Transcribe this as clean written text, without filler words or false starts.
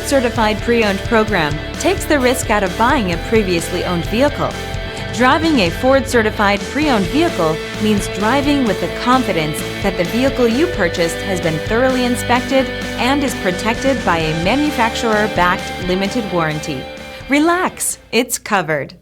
Certified Pre-Owned program takes the risk out of buying a previously owned vehicle. Driving a Ford Certified Pre-Owned vehicle means driving with the confidence that the vehicle you purchased has been thoroughly inspected and is protected by a manufacturer-backed limited warranty. Relax, it's covered.